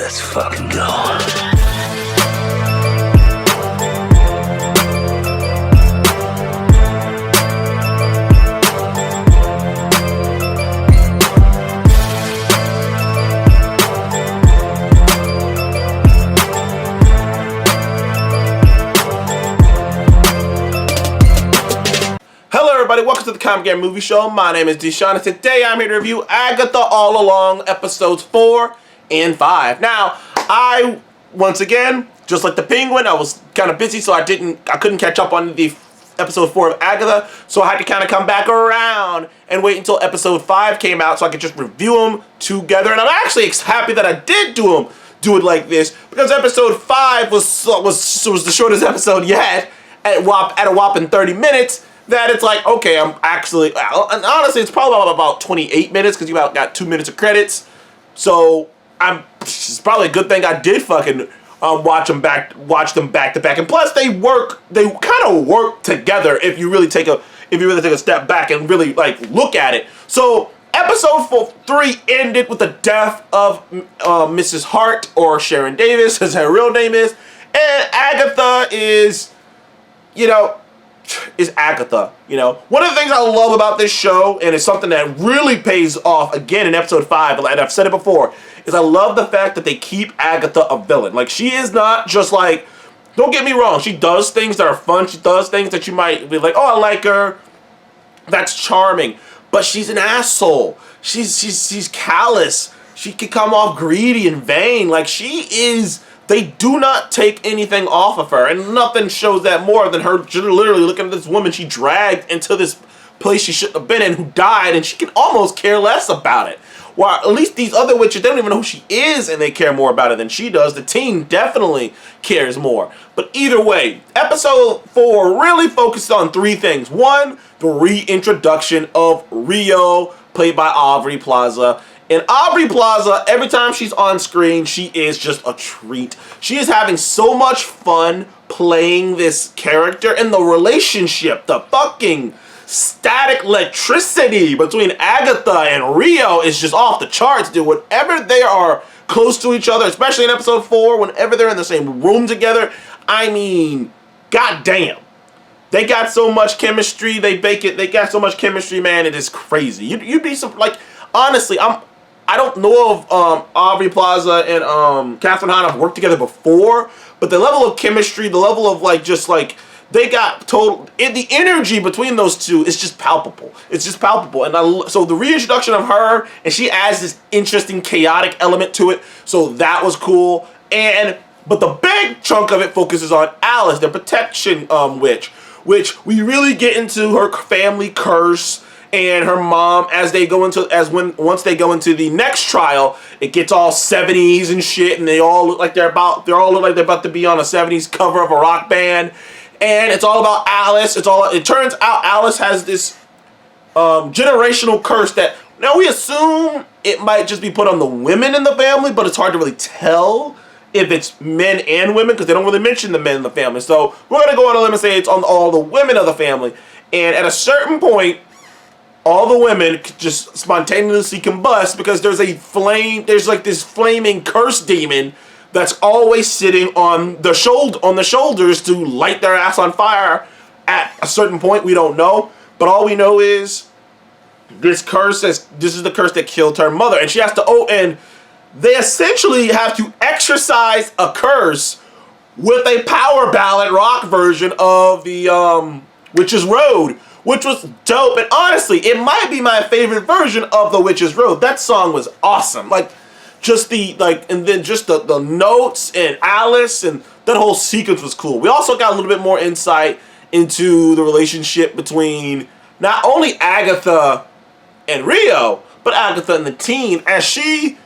Let's fucking go. Everybody, welcome to the Comic Game Movie Show. My name is Deshaun, and today I'm here to review Agatha All Along, episodes 4 and 5. Now, once again, just like the Penguin, I was kind of busy, so I couldn't catch up on the episode 4 of Agatha, so I had to kind of come back around and wait until episode 5 came out so I could just review them together. And I'm actually happy that I did do it like this, because episode 5 was the shortest episode yet, at a whopping 30 minutes. That it's like, okay, I'm actually, and honestly, it's probably about 28 minutes because you got 2 minutes of credits. So it's probably a good thing I did fucking watch them back to back. And plus, they kind of work together if you really take a step back and really like look at it. So episode 3 ended with the death of Mrs. Hart, or Sharon Davis, as her real name is, and Agatha is Agatha. One of the things I love about this show, and it's something that really pays off again in episode 5, and I've said it before, is I love the fact that they keep Agatha a villain. Like, she is not just like, don't get me wrong, she does things that are fun, she does things that you might be like, oh, I like her, that's charming, but she's an asshole. She's callous. She can come off greedy and vain. Like, they do not take anything off of her, and nothing shows that more than her literally looking at this woman she dragged into this place she shouldn't have been in, who died, and she can almost care less about it. While at least these other witches, they don't even know who she is, and they care more about it than she does. The team definitely cares more. But either way, episode 4 really focused on 3 things. 1, the reintroduction of Rio, played by Aubrey Plaza. And Aubrey Plaza, every time she's on screen, she is just a treat. She is having so much fun playing this character, and the relationship, the fucking static electricity between Agatha and Rio is just off the charts, dude. Whenever they are close to each other, especially in episode 4, whenever they're in the same room together, I mean, goddamn. They got so much chemistry, they got so much chemistry, man, it is crazy. You'd be so, like, honestly, I don't know if Aubrey Plaza and Catherine Hahn have worked together before, but the level of chemistry, the level of they got the energy between those two is just palpable. It's just palpable. And so the reintroduction of her, and she adds this interesting chaotic element to it, so that was cool. But the big chunk of it focuses on Alice, the protection witch, which we really get into her family curse. And her mom, once they go into the next trial, it gets all 70s and shit, and they all look like they're about to be on a 70s cover of a rock band, and it's all about Alice. It turns out Alice has this generational curse that now we assume it might just be put on the women in the family, but it's hard to really tell if it's men and women because they don't really mention the men in the family. So we're gonna go on a limb and say it's on all the women of the family, and at a certain point, all the women just spontaneously combust because there's like this flaming curse demon that's always sitting on the shoulders to light their ass on fire at a certain point. We don't know, but all we know is this is the curse that killed her mother, and she has to and they essentially have to exorcise a curse with a power ballad rock version of the Witch's Road, which was dope. And honestly, it might be my favorite version of The Witch's Road. That song was awesome. And then just the notes and Alice and that whole sequence was cool. We also got a little bit more insight into the relationship between not only Agatha and Rio, but Agatha and the teen, as she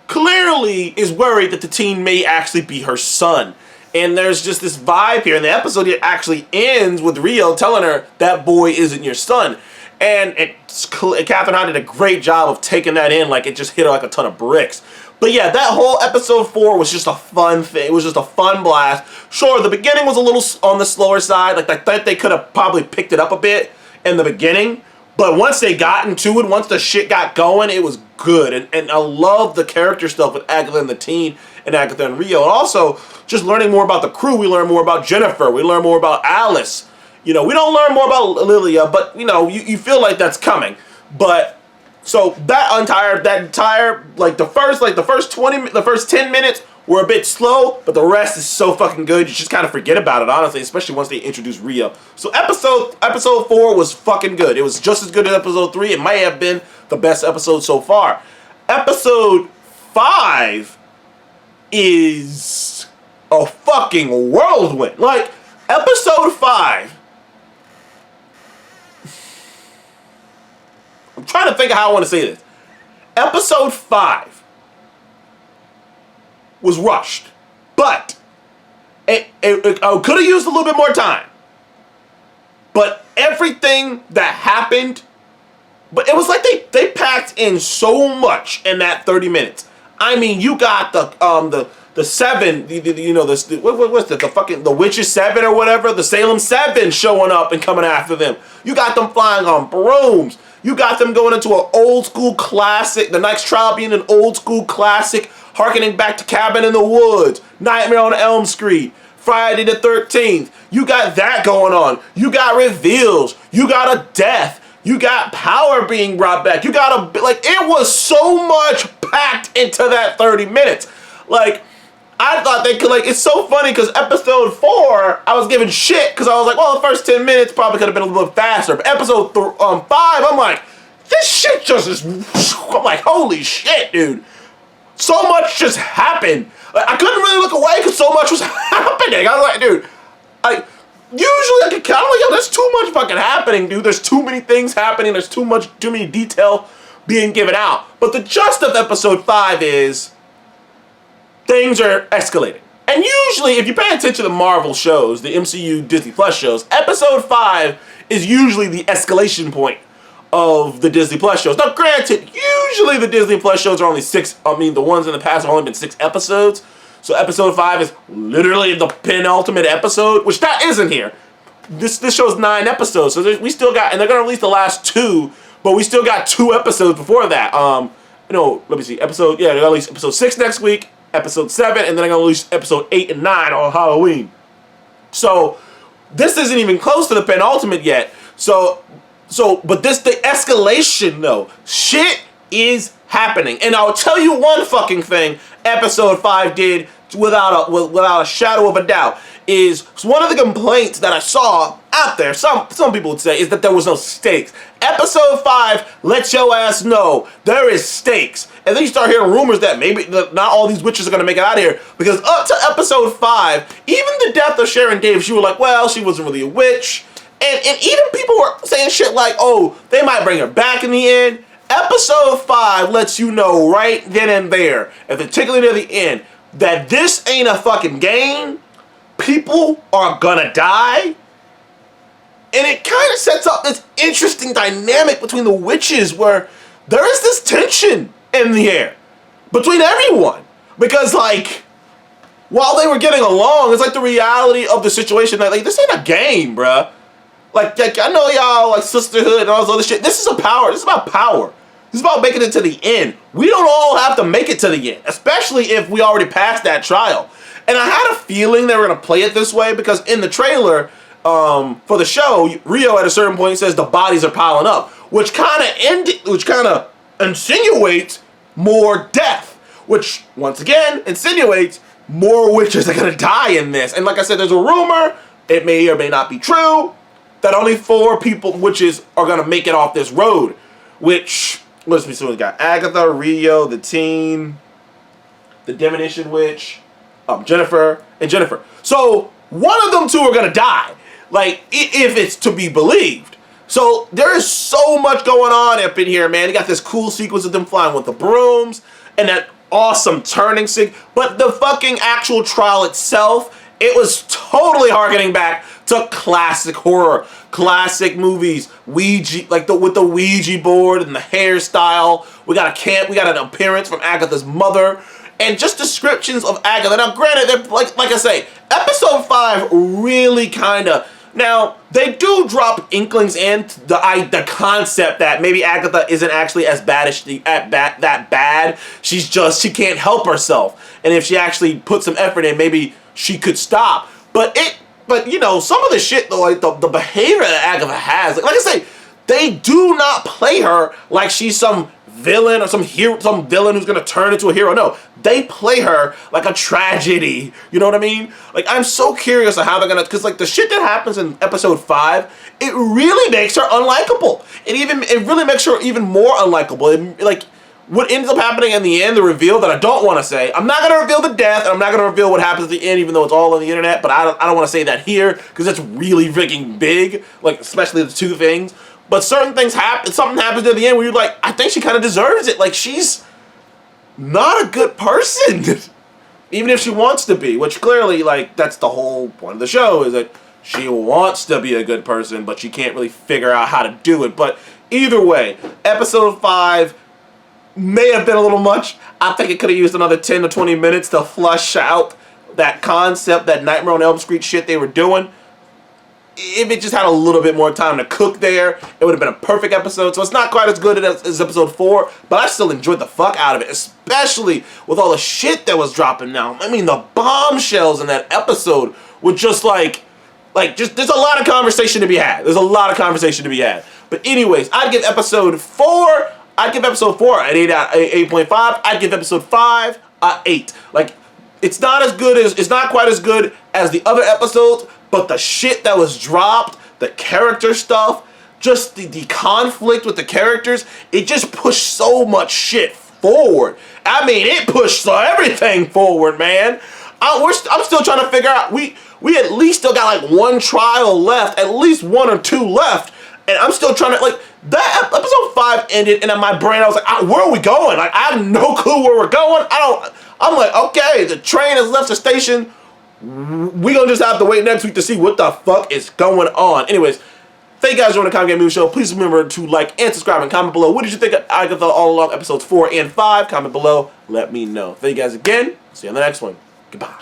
clearly is worried that the teen may actually be her son. And there's just this vibe here. In the episode, it actually ends with Rio telling her, that boy isn't your son. And Catherine Hahn did a great job of taking that in, like it just hit her like a ton of bricks. But yeah, that whole episode 4 was just a fun thing. It was just a fun blast. Sure, the beginning was a little on the slower side. Like I thought they could have probably picked it up a bit in the beginning. But once they got into it, once the shit got going, it was good. And I love the character stuff with Agatha and the teen and Agatha and Rio. And also, just learning more about the crew, we learn more about Jennifer. We learn more about Alice. You know, we don't learn more about Lilia, but, you know, you feel like that's coming. But, so that entire, like the first 10 minutes were a bit slow, but the rest is so fucking good, you just kind of forget about it, honestly, especially once they introduce Rio. So episode 4 was fucking good. It was just as good as episode 3. It might have been the best episode so far. Episode 5 is a fucking whirlwind. Like, episode 5, I'm trying to think of how I want to say this. Episode 5 was rushed, but it could have used a little bit more time. But everything that happened, but it was like they packed in so much in that 30 minutes. I mean, you got the 7, the Witches 7 or whatever, the Salem 7 showing up and coming after them. You got them flying on brooms. You got them going into an old school classic, the next trial being an old school classic, harkening back to Cabin in the Woods, Nightmare on Elm Street, Friday the 13th. You got that going on. You got reveals. You got a death. You got power being brought back. You got it was so much packed into that 30 minutes. Like, I thought they could, it's so funny because episode 4, I was giving shit because I was like, well, the first 10 minutes probably could have been a little bit faster. But episode 5, I'm like, this shit just is, I'm like, holy shit, dude. So much just happened. Like, I couldn't really look away because so much was happening. I was like, dude, usually I could count, I'm like, yo, there's too much fucking happening, dude. There's too many things happening. There's too many detail being given out. But the gist of episode 5 is things are escalating. And usually, if you pay attention to Marvel shows, the MCU Disney Plus shows, episode 5 is usually the escalation point of the Disney Plus shows. Now, granted, usually the Disney Plus shows are only 6, the ones in the past have only been 6 episodes. So episode 5 is literally the penultimate episode, which that isn't here. This show's 9 episodes, so we still got, and they're gonna release the last 2, but we still got 2 episodes before that. Let me see, they're gonna release episode 6 next week, episode 7, and then they're gonna release episode 8 and 9 on Halloween. So this isn't even close to the penultimate yet. But the escalation though, shit is happening. And I'll tell you one fucking thing episode 5 did without a shadow of a doubt is one of the complaints that I saw out there, some people would say, is that there was no stakes. Episode 5 lets your ass know there is stakes. And then you start hearing rumors that maybe not all these witches are going to make it out of here. Because up to episode 5, even the death of Sharon Davis, you were like, well, she wasn't really a witch. And even people were saying shit like, oh, they might bring her back in the end. Episode 5 lets you know right then and there, and particularly near the end, that this ain't a fucking game. People are gonna die. And it kind of sets up this interesting dynamic between the witches where there is this tension in the air between everyone. Because, while they were getting along, it's like the reality of the situation that, this ain't a game, bruh. Like, I know y'all like sisterhood and all this other shit. This is power. This is about power. This is about making it to the end. We don't all have to make it to the end, especially if we already passed that trial. And I had a feeling they were going to play it this way because in the trailer for the show, Rio at a certain point says the bodies are piling up, which kind of insinuates more death, which once again insinuates more witches are going to die in this. And like I said, there's a rumor, it may or may not be true, that only 4 witches are going to make it off this road, which, let's see, so we got Agatha, Rio, the teen, the Divination Witch, Jennifer, and Jennifer. So, one of them 2 are going to die, if it's to be believed. So, there is so much going on up in here, man. You got this cool sequence of them flying with the brooms, and that awesome turning sequence, but the fucking actual trial itself, it was totally harkening back to classic horror, classic movies, Ouija, with the Ouija board and the hairstyle. We got an appearance from Agatha's mother, and just descriptions of Agatha. Now, granted, like I say, episode 5 really kind of Now, they do drop inklings and the concept that maybe Agatha isn't actually as bad as that bad. She can't help herself. And if she actually put some effort in, maybe she could stop. But you know, some of the shit though, like the behavior that Agatha has, like I say, they do not play her like she's some villain or some villain who's gonna turn into a hero. No, they play her like a tragedy. You know what I mean? Like, I'm so curious of how they're gonna, because like the shit that happens in episode 5, it really makes her unlikable. It really makes her even more unlikable. Like, what ends up happening in the end, the reveal that I don't want to say. I'm not gonna reveal the death, and I'm not gonna reveal what happens at the end, even though it's all on the internet. But I don't want to say that here because it's really freaking big. Like, especially the two things. But certain things happen. Something happens at the end where you're like, I think she kind of deserves it. Like, she's not a good person, even if she wants to be. Which clearly, like, that's the whole point of the show, is that she wants to be a good person, but she can't really figure out how to do it. But either way, episode 5 may have been a little much. I think it could have used another 10 to 20 minutes to flush out that concept, that Nightmare on Elm Street shit they were doing. If it just had a little bit more time to cook there, it would have been a perfect episode. So it's not quite as good as episode 4, but I still enjoyed the fuck out of it, especially with all the shit that was dropping now. I mean, the bombshells in that episode were just like there's a lot of conversation to be had. There's a lot of conversation to be had. But anyways, I'd give episode 4 an 8.5. I'd give episode 5 an 8. Like, it's not quite as good as the other episodes, but the shit that was dropped, the character stuff, just the conflict with the characters, it just pushed so much shit forward. I mean, it pushed everything forward, man. I'm still trying to figure out, we at least still got like one trial left, at least 1 or 2 left, and I'm still trying to, like, that episode 5 ended, and in my brain I was like, where are we going? Like, I have no clue where we're going. I'm like, okay, the train has left the station. We gonna just have to wait next week to see what the fuck is going on. Anyways, thank you guys for joining the Comic Game News Show. Please remember to like and subscribe and comment below. What did you think of Agatha All Along episodes 4 and 5? Comment below. Let me know. Thank you guys again. See you on the next one. Goodbye.